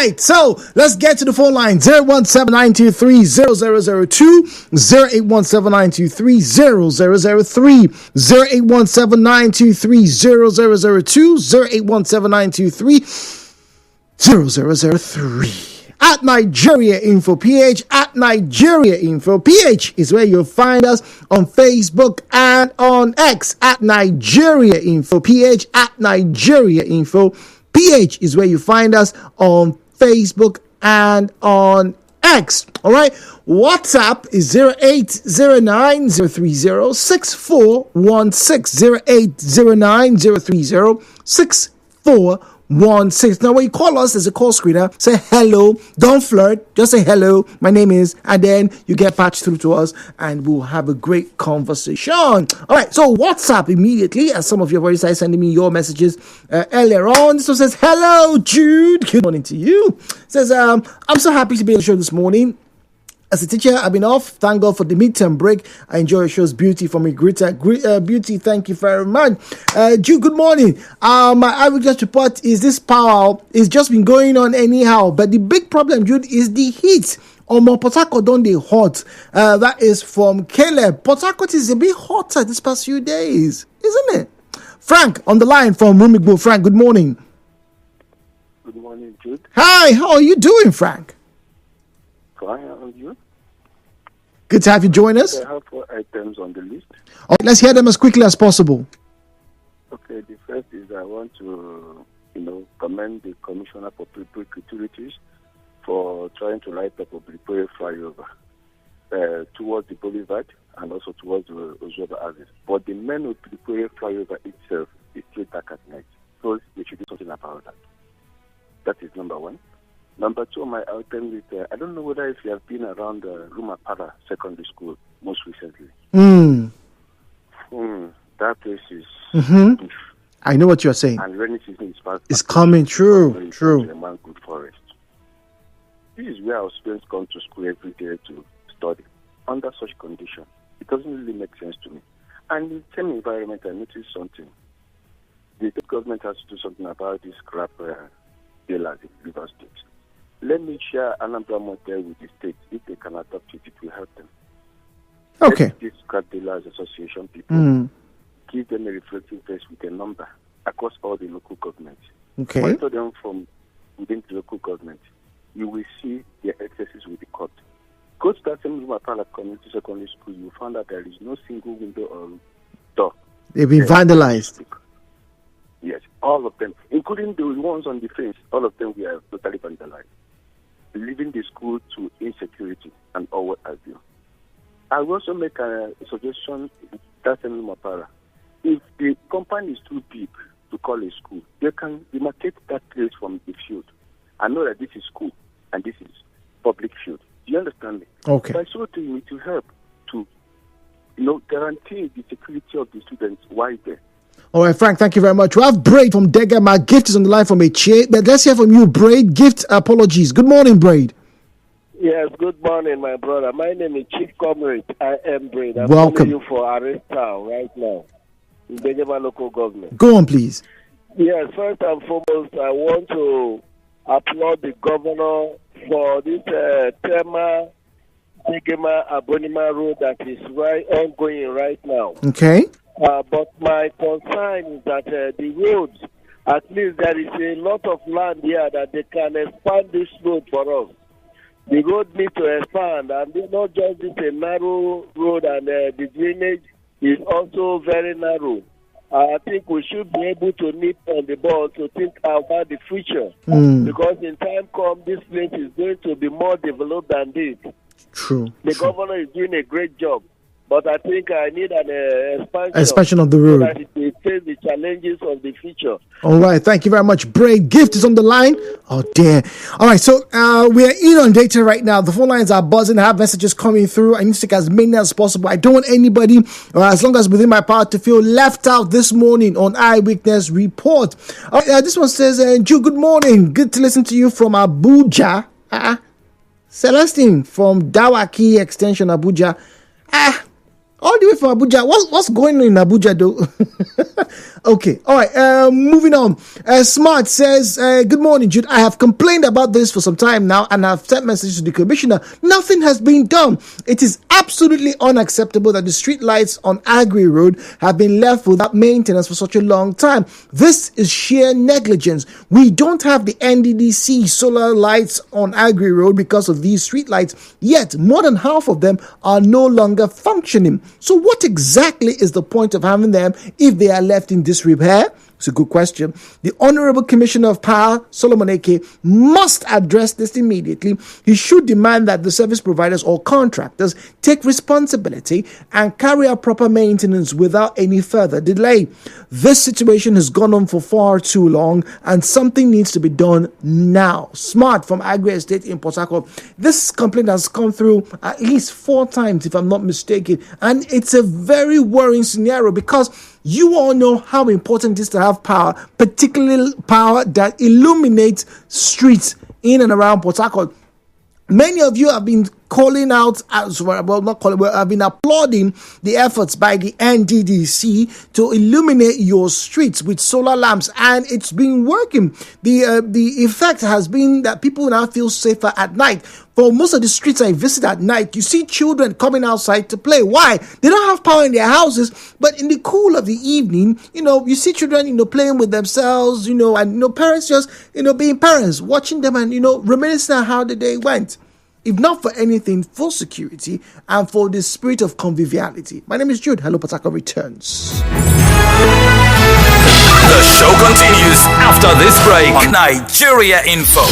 right, so let's get to the phone line. 017-923-0002, 0817923-0003, 0817923-0002, 0817923-0003. At Nigeria Info PH, at Nigeria Info PH is where you'll find us on Facebook and on X. At Nigeria Info PH, at Nigeria Info PH is where you find us on Facebook and on X. All right. WhatsApp is 0809-030-6416, 0809-030-6416. Now, when you call us, there's a call screener. Say hello. Don't flirt. Just say hello. My name is, and then you get patched through to us, and we'll have a great conversation. All right. So WhatsApp immediately, as some of you have already started sending me your messages earlier on. This one says, "Hello, Jude. Good morning to you." Says, "I'm so happy to be on the show this morning. As a teacher, I've been off. Thank God for the midterm break. I enjoy your show's Beauty from Greta. Beauty, thank you very much. Jude, good morning. My eyewitness report is this power is just been going on anyhow. But the big problem, Jude, is the heat. Port Harcourt don't they hot. That is from Caleb. Port Harcourt is a bit hotter this past few days, isn't it? Frank on the line from Rumigbo. Frank, good morning. Good morning, Jude. Hi, how are you doing, Frank? Fine, how are you? Good to have you join us. I have 4 items on the list. Okay, let's hear them as quickly as possible. Okay, the first is I want to, commend the Commissioner for Public Utilities for trying to light up a Obripore flyover towards the Boulevard and also towards the Ozoba Avenue. But the main Obripore flyover itself is still dark at night. So they should do something about that. That is number one. Number two, my item is, I don't know whether if you have been around Rumapara Secondary School most recently. That place is... Mm-hmm. I know what you're saying. And rainy season is fast. It's coming, true. Good forest. This is where our students come to school every day to study. Under such conditions, it doesn't really make sense to me. And in the same environment, I noticed something. The state government has to do something about this scrap dealers in River State. Let me share Anambra model with the state. If they can adopt it, it will help them. Okay. Let this scrap dealers association people give them a reflective test with a number across all the local governments. Okay. Monitor them from within the local government. You will see their excesses with the court. Go to that same Rumapara Community Secondary School, you find that there is no single window or door. They've been vandalized. Yes, all of them, including the ones on the fence, all of them were totally vandalized, leaving the school to insecurity and all what have you. I will also make a suggestion that's in Rumapara. If the compound is too big to call a school, they can demarcate that place from the field. I know that this is school and this is public field. Do you understand me? Okay. By so doing, it will help to, guarantee the security of the students while there. All right, Frank, thank you very much. We have Braid from Dega. My gift is on the line from Eche. But let's hear from you, Braid. Gift apologies. Good morning, Braid. Yes, good morning, my brother. My name is Chief Comrade. I am Braid. I'm Welcome. calling you for Arrest Town right now in Benjamin local government. Go on, please. Yes, first and foremost, I want to applaud the governor for this Tema Degema Abonima road that is ongoing right now. Okay. But my concern is that the roads, at least there is a lot of land here that they can expand this road for us. The road needs to expand, and it's not just this a narrow road, and the drainage is also very narrow. I think we should be able to nip on the ball to think about the future. Because in time come, this place is going to be more developed than this. True. The governor is doing a great job. But I think I need an expansion of the road so that it will face the challenges of the future. All right, thank you very much. Braid Gift is on the line. Oh dear. All right, so we are inundated right now. The phone lines are buzzing. I have messages coming through. I need to take as many as possible. I don't want anybody, as long as within my power, to feel left out this morning on Eyewitness Report. This one says, Jude, good morning. Good to listen to you from Abuja. Celestine from Dawaki Extension, Abuja. All the way from Abuja. What's going on in Abuja, though? Okay, all right. Moving on. Smart says, "Good morning, Jude. I have complained about this for some time now, and I've sent messages to the commissioner. Nothing has been done. It is absolutely unacceptable that the street lights on Agri Road have been left without maintenance for such a long time. This is sheer negligence. We don't have the NDDC solar lights on Agri Road because of these street lights. Yet more than half of them are no longer functioning. So what exactly is the point of having them if they are left in disrepair?" It's a good question. The Honorable Commissioner of Power, Solomon Eke, must address this immediately. He should demand that the service providers or contractors take responsibility and carry out proper maintenance without any further delay. This situation has gone on for far too long, and something needs to be done now. Smart from Agri Estate in Port Harcourt. This complaint has come through at least 4 times, if I'm not mistaken, and it's a very worrying scenario because you all know how important it is to have power, particularly power that illuminates streets in and around Port Harcourt. Many of you have been calling out, have been applauding the efforts by the NDDC to illuminate your streets with solar lamps, and it's been working. The effect has been that people now feel safer at night. For most of the streets I visit at night, you see children coming outside to play. Why? They don't have power in their houses, but in the cool of the evening, you see children, playing with themselves, and, parents just, being parents, watching them and, reminiscing on how the day went. If not for anything, for security and for the spirit of conviviality. My name is Jude. Hello, Port Harcourt returns. The show continues after this break on Nigeria Info.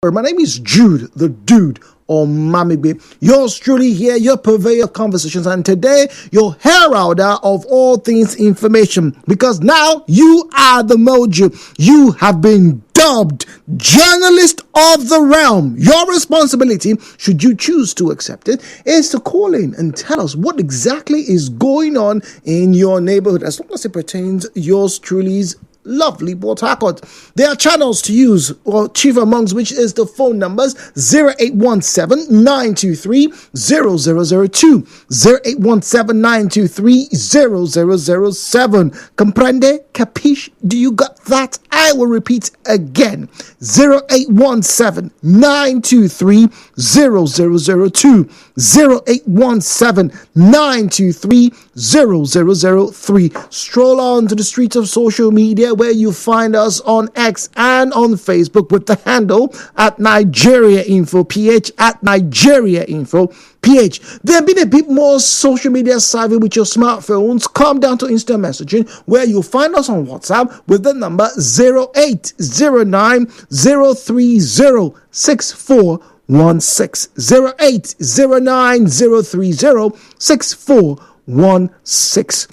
My name is Jude, the dude, or Mamigbe. Yours truly here, your purveyor of conversations, and today, your heralder of all things information. Because now you are the mojo. You have been dubbed journalist of the realm. Your responsibility, should you choose to accept it, is to call in and tell us what exactly is going on in your neighborhood, as long as it pertains yours truly's lovely Port Harcourt. There are channels to use, or chief amongst which is the phone numbers 0817-923-0002, 0817-923-0007. Comprende? Capiche? Do you got that? I will repeat again. 0817-923-0002, 0817-923-0003. Stroll on to the streets of social media, where you find us on X and on Facebook with the handle at Nigeria Info PH, at Nigeria Info PH. Then being a bit more social media savvy with your smartphones, come down to instant messaging, where you'll find us on WhatsApp with the number 0809-030-6416, 0809-030-6416.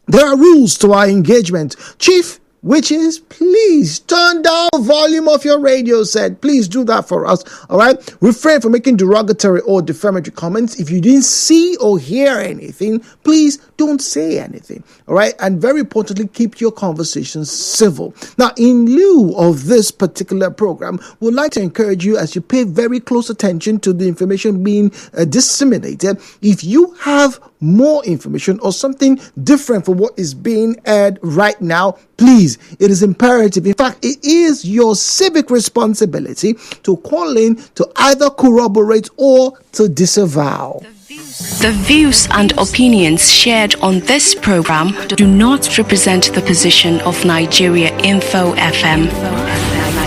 There are rules to our engagement, Chief, which is, please turn down the volume of your radio set. Please do that for us, all right? Refrain from making derogatory or defamatory comments. If you didn't see or hear anything, please don't say anything, all right? And very importantly, keep your conversations civil. Now, in lieu of this particular program, we'd like to encourage you, as you pay very close attention to the information being disseminated, if you have more information or something different from what is being aired right now, please, it is imperative. In fact, it is your civic responsibility to call in to either corroborate or to disavow. The views and opinions shared on this program do not represent the position of Nigeria Info FM.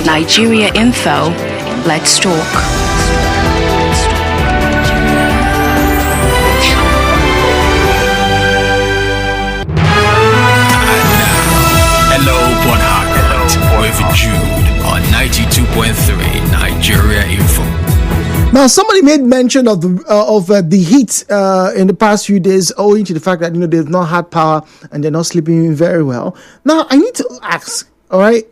Nigeria Info, let's talk. With Jude on 92.3 Nigeria Info. Now, somebody made mention of the heat in the past few days, owing to the fact that they've not had power and they're not sleeping very well. Now, I need to ask, all right,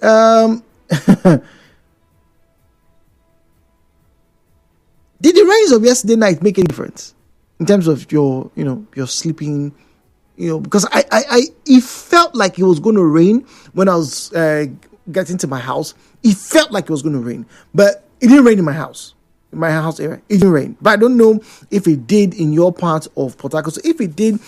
did the rains of yesterday night make any difference in terms of your sleeping? Because it felt like it was going to rain when I was getting to my house. It felt like it was going to rain, but it didn't rain in my house area. It didn't rain, but I don't know if it did in your part of Port Harcourt. So if it did,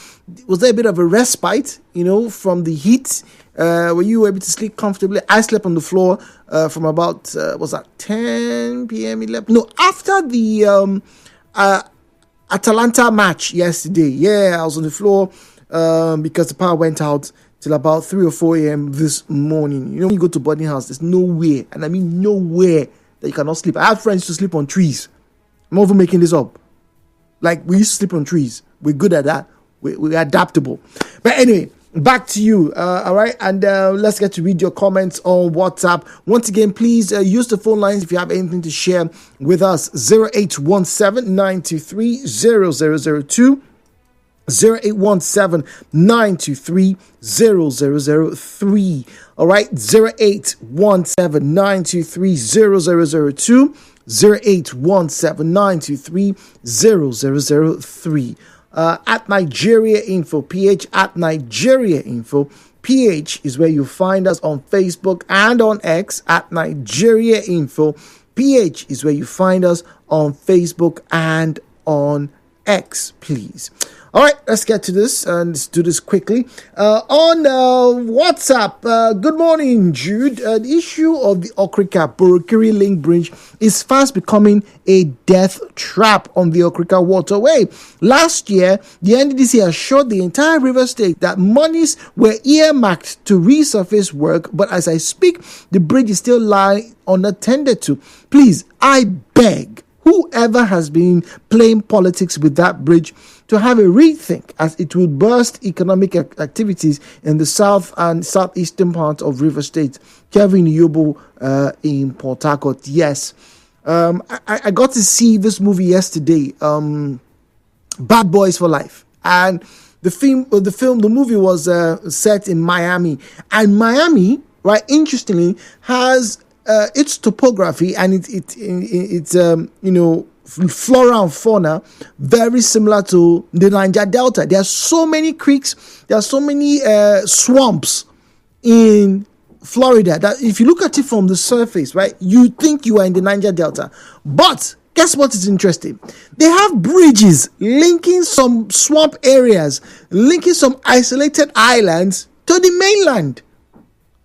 was there a bit of a respite, from the heat? Were you able to sleep comfortably? I slept on the floor from about 10 p.m. 11? No, after the Atalanta match yesterday. Yeah, I was on the floor because the power went out till about 3 or 4 a.m. this morning. When you go to boarding house, there's nowhere, and I mean nowhere, that you cannot sleep. I have friends to sleep on trees. I'm not even making this up. Like, we used to sleep on trees. We're good at that. We're adaptable. But anyway, back to you, all right? And let's get to read your comments on WhatsApp. Once again, please use the phone lines if you have anything to share with us. 0817-923-0002. 0817-923-0003. All right, 0817-923-0002, 0817-923-0003. At Nigeria Info PH, at Nigeria Info PH is where you find us on Facebook and on X. At Nigeria Info PH is where you find us on Facebook and on X, please. All right, let's get to this and let's do this quickly. On WhatsApp, good morning, Jude. The issue of the Okrika-Burukiri Link Bridge is fast becoming a death trap on the Okrika Waterway. Last year, the NDDC assured the entire River State that monies were earmarked to resurface work, but as I speak, the bridge is still lying unattended to. Please, I beg whoever has been playing politics with that bridge to have a rethink, as it will burst economic activities in the south and southeastern part of River State. Kevin Yobo in Port Harcourt. Yes, I got to see this movie yesterday, Bad Boys for Life, and the movie was set in Miami, and Miami, right, interestingly, has its topography and it's flora and fauna very similar to the Niger Delta. There are so many creeks, there are so many swamps in Florida that if you look at it from the surface, right, you think you are in the Niger Delta. But guess what is interesting? They have bridges linking some swamp areas, linking some isolated islands to the mainland.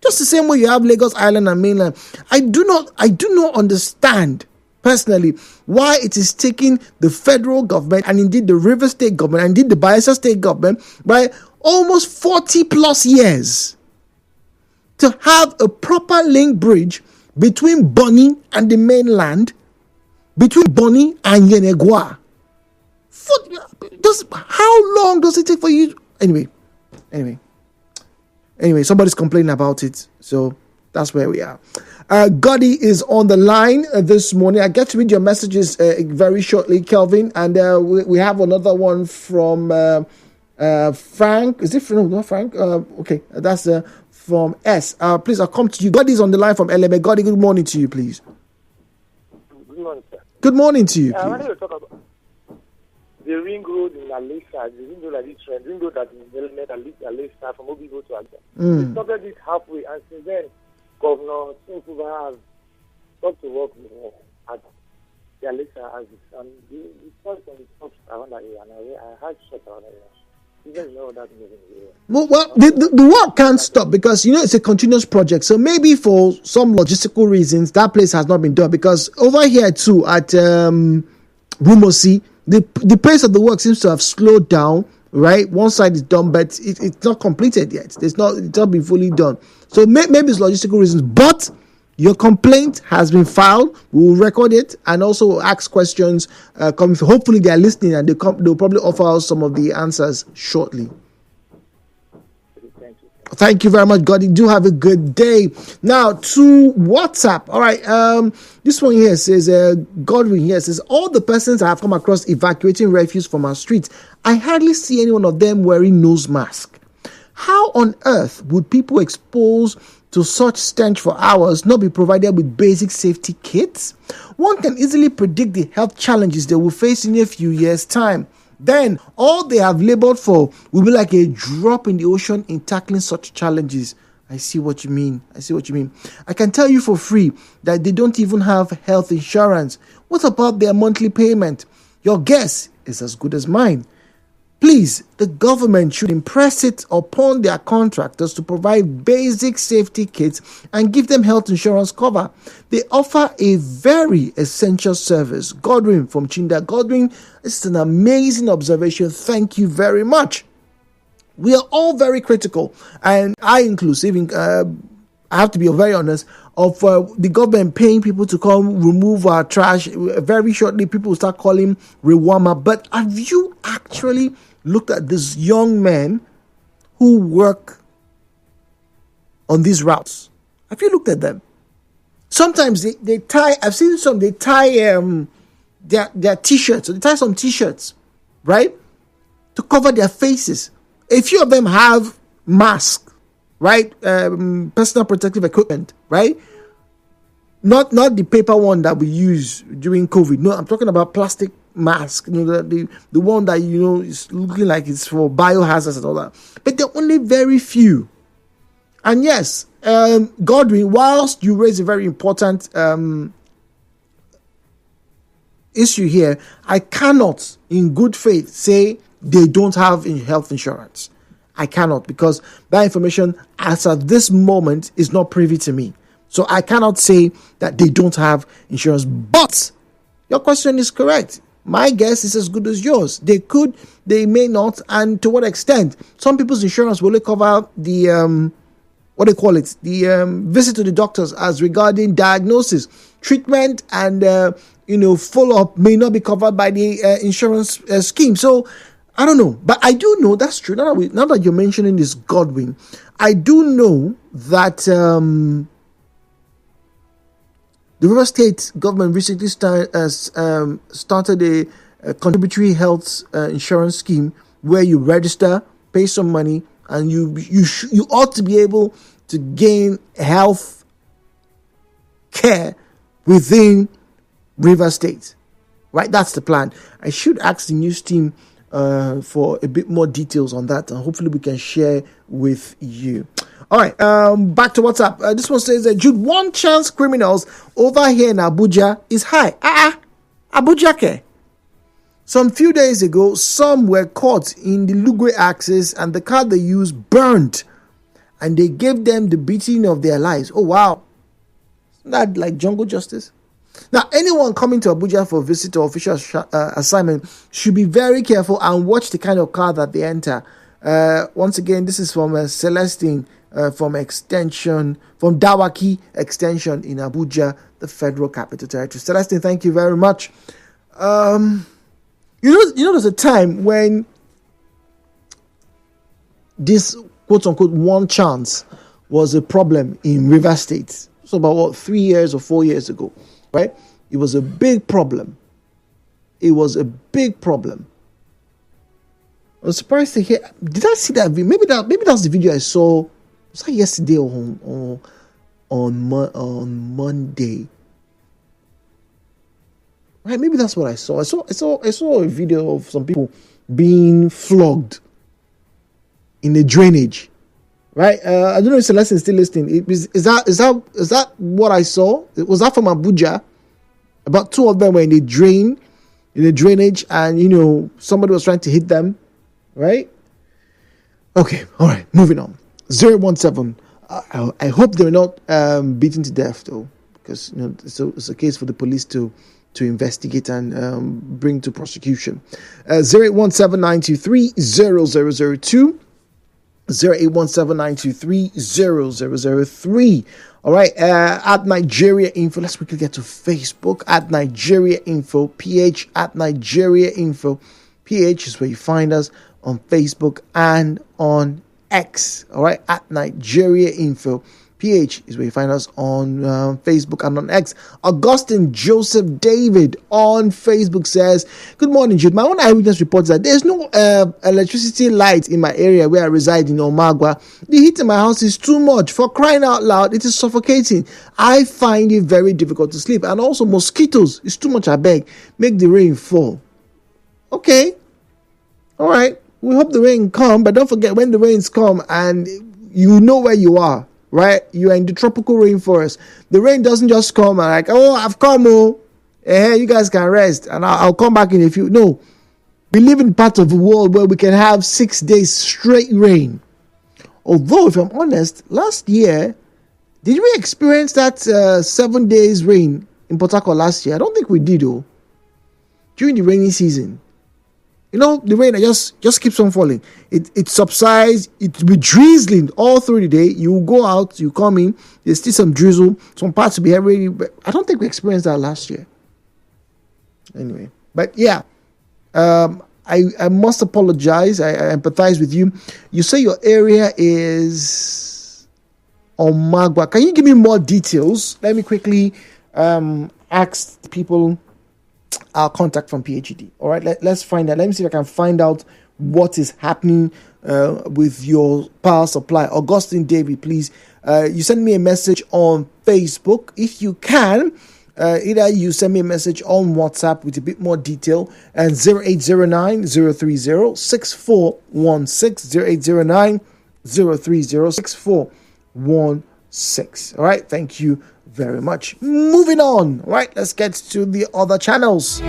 Just the same way you have Lagos Island and mainland. I do not understand personally why it is taking the federal government and indeed the River State government and indeed the Bayelsa State government by almost 40 plus years to have a proper link bridge between Bonny and the mainland, between Bonny and Yenegua. How long does it take for you? Anyway, somebody's complaining about it, so that's where we are. Gotti is on the line this morning. I get to read your messages very shortly, Kelvin, and we have another one from Frank. Is it from not Frank? Okay, that's from S. Please, I'll come to you. Gotti is on the line from LMA. Gotti, good morning to you, please. Good morning, sir. Good morning to you. I wanted to talk about the ring road in Alisa, the ring road that is development at Alisa from Obibo to Agba. We started this halfway, and since then, Governor Simfuba has stopped to work with at the Alisa as this. And the first one is stopped around that area, and I had shut around that area. You guys know that moving area. Well, the work can't stop because, it's a continuous project. So maybe for some logistical reasons, that place has not been done. Because over here too, at Rumosi, the pace of the work seems to have slowed down, right? One side is done, but it's not completed yet. It's not been fully done. So maybe it's logistical reasons, but your complaint has been filed. We will record it and also ask questions. Hopefully they are listening and they'll probably offer us some of the answers shortly. Thank you very much, God. You do have a good day. Now to WhatsApp. All right. This one here says, Godwin here says, all the persons I have come across evacuating refuse from our streets, I hardly see any one of them wearing nose mask. How on earth would people exposed to such stench for hours not be provided with basic safety kits? One can easily predict the health challenges they will face in a few years' time. Then all they have labored for will be like a drop in the ocean in tackling such challenges. I see what you mean. I can tell you for free that they don't even have health insurance. What about their monthly payment? Your guess is as good as mine. Please, the government should impress it upon their contractors to provide basic safety kits and give them health insurance cover. They offer a very essential service. Godwin from Chinda. Godwin, this is an amazing observation. Thank you very much. We are all very critical, and I inclusive, I have to be very honest, of the government paying people to come remove our trash. Very shortly, people will start calling Rewama. But have you actually looked at these young men who work on these routes? Have you looked at them? Sometimes they tie, I've seen some, they tie their t-shirts, they tie some t-shirts, right, to cover their faces. A few of them have masks, right, personal protective equipment, right, not the paper one that we use during COVID. No, I'm talking about plastic mask, the one that is looking like it's for biohazards and all that. But they're only very few. And yes, Godwin, whilst you raise a very important issue here, I cannot in good faith say they don't have health insurance. I cannot, because that information as of this moment is not privy to me. So I cannot say that they don't have insurance. But your question is correct. My guess is as good as yours. They could, they may not, and to what extent? Some people's insurance will only cover the visit to the doctors as regarding diagnosis, treatment, and follow-up may not be covered by the insurance scheme. So I don't know, but I do know that's true. Now that you're mentioning this, Godwin, I do know that the The River State government recently started a contributory health insurance scheme where you register, pay some money, and you ought to be able to gain health care within River State. Right, that's the plan. I should ask the news team for a bit more details on that, and hopefully we can share with you. All right, back to WhatsApp. This one says that Jude, one chance criminals over here in Abuja is high. Abuja ke? Some few days ago, some were caught in the Lugwe axis and the car they used burned, and they gave them the beating of their lives. Oh wow, isn't that like jungle justice? Now, anyone coming to Abuja for a visit or official assignment should be very careful and watch the kind of car that they enter. Once again, this is from Celestine from Dawaki Extension in Abuja, the Federal Capital Territory. Celestine, thank you very much. You know, there's a time when this quote-unquote one chance was a problem in River State. So about 3 years or 4 years ago. Right? It was a big problem. I was surprised to hear. Did I see that video? Maybe that's the video I saw. Was that yesterday or on Monday? Right? Maybe that's what I saw. I saw a video of some people being flogged in the drainage. Right? I don't know if Celeste is still listening. Is that what I saw? Was that from Abuja? About 2 of them were in the drainage, and somebody was trying to hit them. Right? Okay. All right. Moving on. 017. I hope they're not beaten to death though, because it's a case for the police to investigate and bring to prosecution. 08179230002. 08179230003. All right, at Nigeria Info. Let's quickly get to Facebook at Nigeria Info PH. At Nigeria Info PH is where you find us on Facebook and on X. All right, at Nigeria Info PH is where you find us on Facebook and on X. Augustine Joseph David on Facebook says, "Good morning, Jude. My own eyewitness reports that there's no electricity light in my area where I reside in Omagwa. The heat in my house is too much. For crying out loud, it is suffocating. I find it very difficult to sleep. And also mosquitoes. It's too much, I beg. Make the rain fall." Okay. All right. We hope the rain come, but don't forget when the rains come and you know where you are. Right? You are in the tropical rainforest. The rain doesn't just come and like, oh, I've come, you guys can rest and I'll come back in a few. No. We live in part of the world where we can have 6 days straight rain. Although, if I'm honest, last year, did we experience that 7 days rain in Port Harcourt last year? I don't think we did, though. During the rainy season. The rain just keeps on falling. It subsides. It will be drizzling all through the day. You go out, you come in. There's still some drizzle. Some parts will be heavy. But I don't think we experienced that last year. Anyway, but yeah, I must apologize. I empathize with you. You say your area is Omagwa. Can you give me more details? Let me quickly ask people. Our contact from PhD. All right, let's find out. Let me see if I can find out what is happening with your power supply. Augustine David, please. You send me a message on Facebook. If you can, either you send me a message on WhatsApp with a bit more detail and 0809-030-6416. 0809-030-6416. All right, thank you very much. Moving on. All right, let's get to the other channels.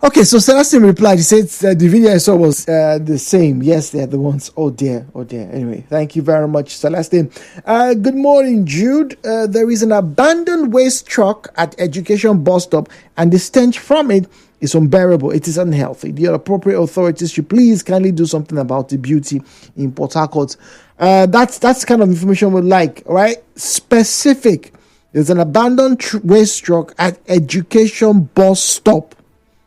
Okay, so Celestine replied. He said the video I saw was the same. Yes, they're the ones. Oh dear. Anyway, thank you very much, Celestine. Good morning, Jude. There is an abandoned waste truck at Education Bus Stop, and the stench from it is unbearable. It is unhealthy. The appropriate authorities should please kindly do something about the beauty in Port Harcourt. That's kind of information we'd like, right? Specific. There's an abandoned waste truck at Education Bus Stop.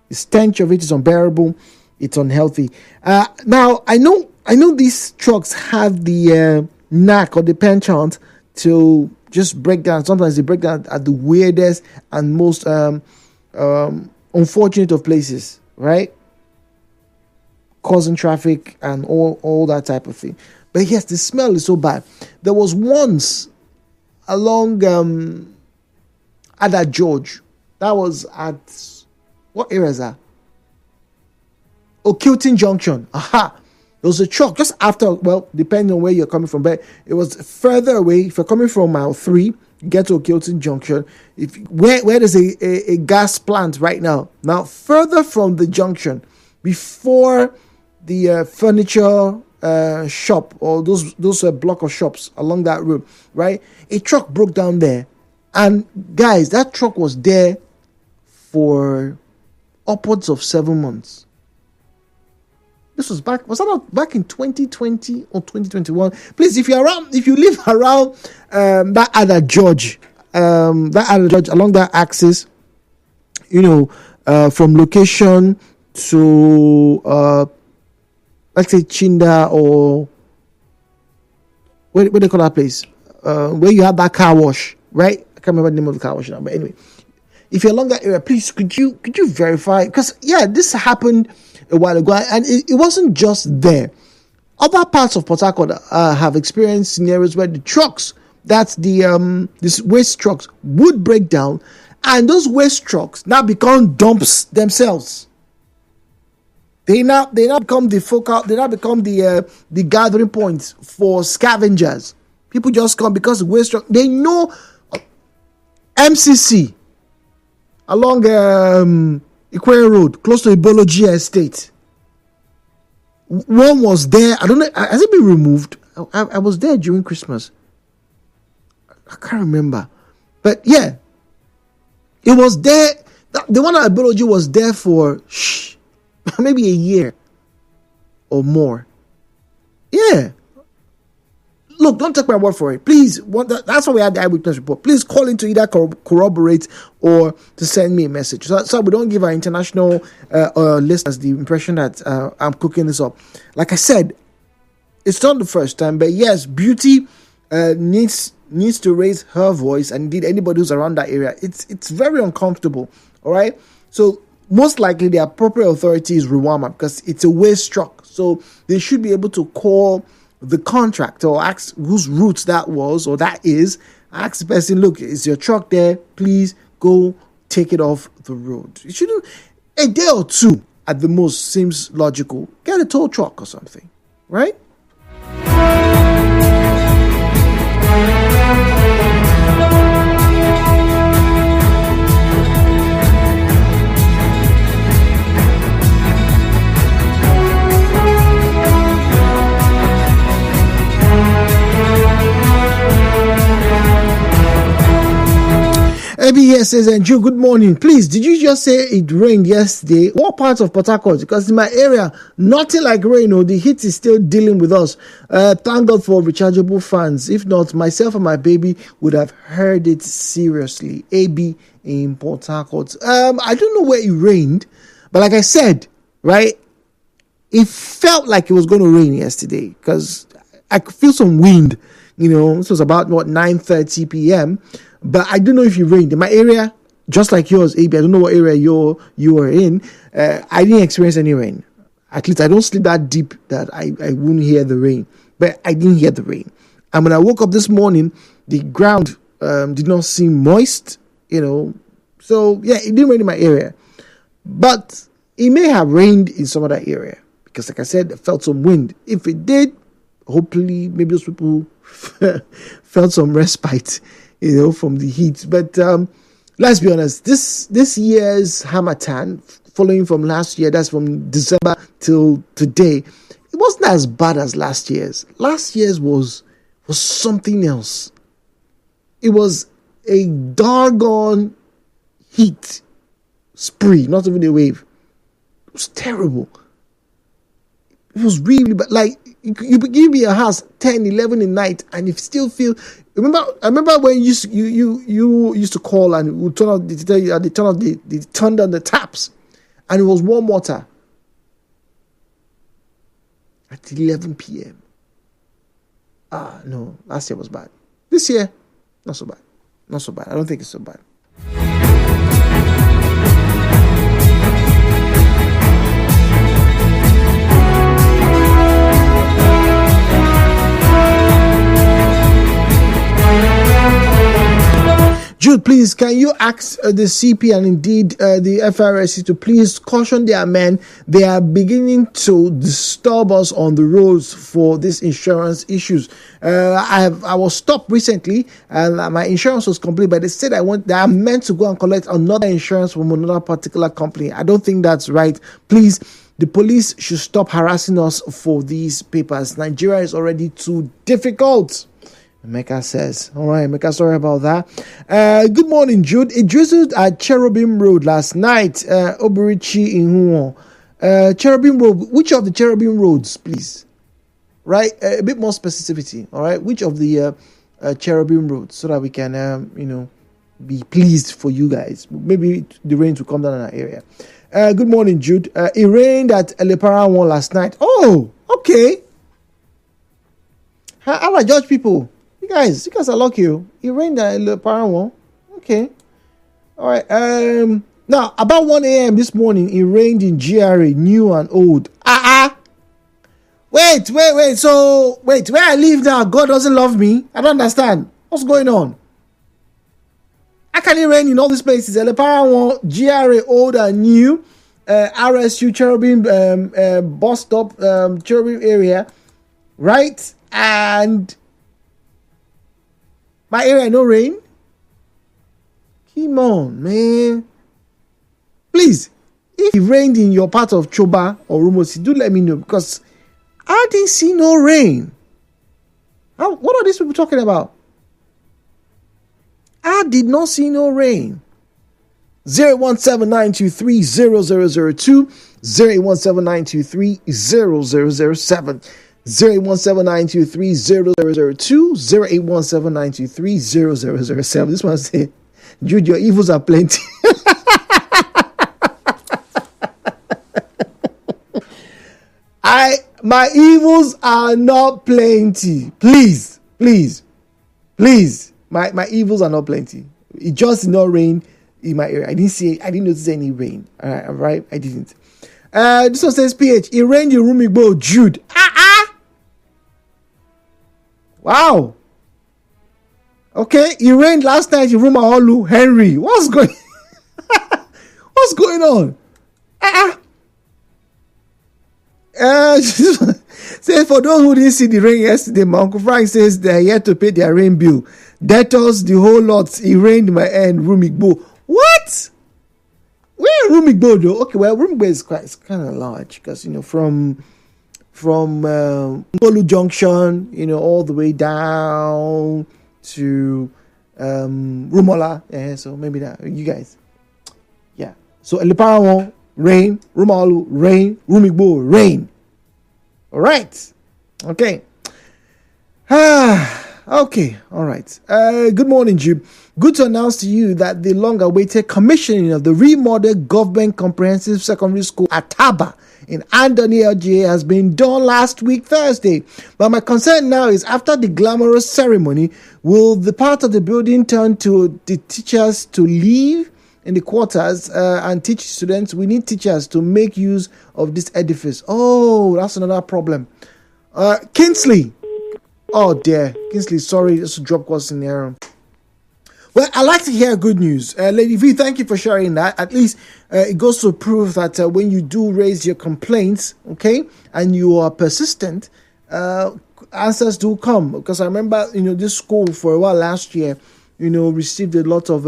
The stench of it is unbearable. It's unhealthy. Now, I know these trucks have the knack or the penchant to just break down. Sometimes they break down at the weirdest and most unfortunate of places, right? Causing traffic and all that type of thing. But yes, the smell is so bad. There was once along Ada George. That was at, what area is that? Kilton Junction. Aha. There was a truck just after, well, depending on where you're coming from, but it was further away. If you're coming from mile 3, you get to Kilton Junction. Where there's a gas plant right now. Now, further from the junction, before the furniture shop or those block of shops along that road, right? A truck broke down there, and guys, that truck was there for upwards of 7 months. This was back in 2020 or 2021? Please, if you live around that Ada George along that axis, from location to let's say Chinda, or where they call that place, where you have that car wash, right? I can't remember the name of the car wash now, but anyway, if you're along that area, please could you verify? Because this happened a while ago, and it wasn't just there. Other parts of Port Harcourt have experienced scenarios where the trucks, that's these waste trucks, would break down, and those waste trucks now become dumps themselves. They now become the focal. They now become the gathering points for scavengers. People just come because the waste truck. They know MCC along Equerry Road, close to Ibology Estate. One was there. I don't know. Has it been removed? I was there during Christmas. I can't remember, but yeah, it was there. The one at Ibology was there for maybe a year or more. Yeah. Look, don't take my word for it. Please, that's why we had the eyewitness report. Please call in to either corroborate or to send me a message. So we don't give our international listeners the impression that I'm cooking this up. Like I said, it's not the first time, but yes, Beauty needs to raise her voice, and indeed anybody who's around that area. It's very uncomfortable, all right? So most likely the appropriate authority is Ruwama, because it's a waste truck. So they should be able to call the contractor or ask whose route that was or that is. Ask the person, look, is your truck there? Please go take it off the road. It shouldn't. A day or two at the most seems logical. Get a tow truck or something, right? ABS says, and Joe, good morning. Please, did you just say it rained yesterday? What part of Port Harcourt? Because in my area, nothing like rain. The heat is still dealing with us. Thank God for rechargeable fans. If not, myself and my baby would have heard it seriously. AB in Port Harcourt. I don't know where it rained, but like I said, right, it felt like it was going to rain yesterday because I could feel some wind. This was about 9:30 p.m. But I don't know if it rained in my area, just like yours, AB. I don't know what area you are in. I didn't experience any rain. At least I don't sleep that deep that I wouldn't hear the rain. But I didn't hear the rain. And when I woke up this morning, the ground did not seem moist. So yeah, it didn't rain in my area. But it may have rained in some other area because, like I said, I felt some wind. If it did, hopefully maybe those people felt some respite, from the heat. But let's be honest, this year's Harmattan, following from last year, that's from December till today, it wasn't as bad as last year's. Last year's was something else. It was a doggone heat spree, not even a wave. It was terrible. It was really bad. Like, You give me a house 10, 11 in night, and if you still feel. I remember when you used to call and would turn on they turned on the taps, and it was warm water at 11 p.m. No, last year was bad. This year, not so bad. Not so bad. I don't think it's so bad. Jude, please, can you ask the CP and indeed the FRSC to please caution their men? They are beginning to disturb us on the roads for these insurance issues. I was stopped recently and my insurance was complete, but they said they are meant to go and collect another insurance from another particular company. I don't think that's right. Please, the police should stop harassing us for these papers. Nigeria is already too difficult. Emeka says, all right, Emeka, sorry about that. Good morning, Jude. It drizzled at Cherubim Road last night. Oberichi in Huon. Cherubim Road, which of the Cherubim Roads, please? Right, a bit more specificity, all right? Which of the Cherubim Roads, so that we can, be pleased for you guys. Maybe the rain to come down in our area. Good morning, Jude. It rained at Elepara 1 last night. Oh, okay. How I judge people? You guys are lucky. It rained at Elepara 1. Okay. All right. Now, about 1 a.m. this morning, it rained in GRA, new and old. Wait. So, where I live now, God doesn't love me? I don't understand. What's going on? How can it rain in all these places? Elepara 1, GRA, old and new, RSU, Cherubim, bus stop, Cherubim area, right? And my area, no rain? Come on, man. Please, if it rained in your part of Choba or Rumosi, do let me know, because I didn't see no rain. What are these people talking about? I did not see no rain. 017-923-0002, 017-923-0007, 017-923-0002, 017-923-0007. This one said, Jude, your evils are plenty. My evils are not plenty. Please. My evils are not plenty. It just did not rain in my area. I didn't notice any rain. All right? I didn't. This one says, PH, it rained in Rumigbo, Jude. Wow. Okay, it rained last night in Rumaholu, Henry. What's going on? Say for those who didn't see the rain yesterday, my Uncle Frank says they are yet to pay their rain bill. Debtors, the whole lot. It rained in my end, Rumigbo. What? Where Rumigbo though? Okay, well, Rumigbo is kind of large because from Ngolu Junction, all the way down to Rumola. Yeah, so maybe that you guys. Yeah. So Elepara rain, Rumalu rain, Rumigbo rain. All right. Okay. Okay. All right. Good morning, Jib. Good to announce to you that the long-awaited commissioning of the remodeled Government Comprehensive Secondary School at Taba in Andoni LGA has been done last week, Thursday. But my concern now is after the glamorous ceremony, will the part of the building turn to the teachers to leave in the quarters and teach students? We need teachers to make use of this edifice. Oh, that's another problem. Kingsley. Oh, dear. Kingsley, sorry, just drop calls in there. Well, I like to hear good news. Lady V, thank you for sharing that. At least it goes to prove that when you do raise your complaints, okay, and you are persistent, answers do come. Because I remember, this school for a while last year, received a lot of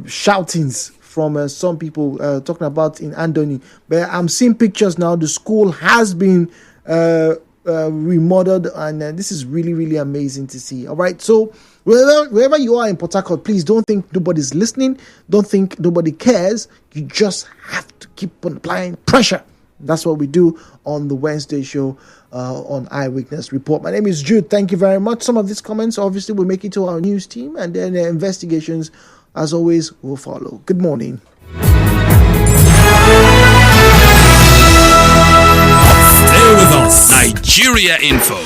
shoutings from some people talking about in Andoni. But I'm seeing pictures now. The school has been remodeled, and this is really, really amazing to see. All right, so wherever you are in Port Harcourt, please don't think nobody's listening. Don't think nobody cares. You just have to keep on applying pressure. That's what we do on the Wednesday show on Eyewitness Report. My name is Jude. Thank you very much. Some of these comments obviously will make it to our news team, and then investigations, as always, will follow. Good morning. Stay with us. Nigeria Info.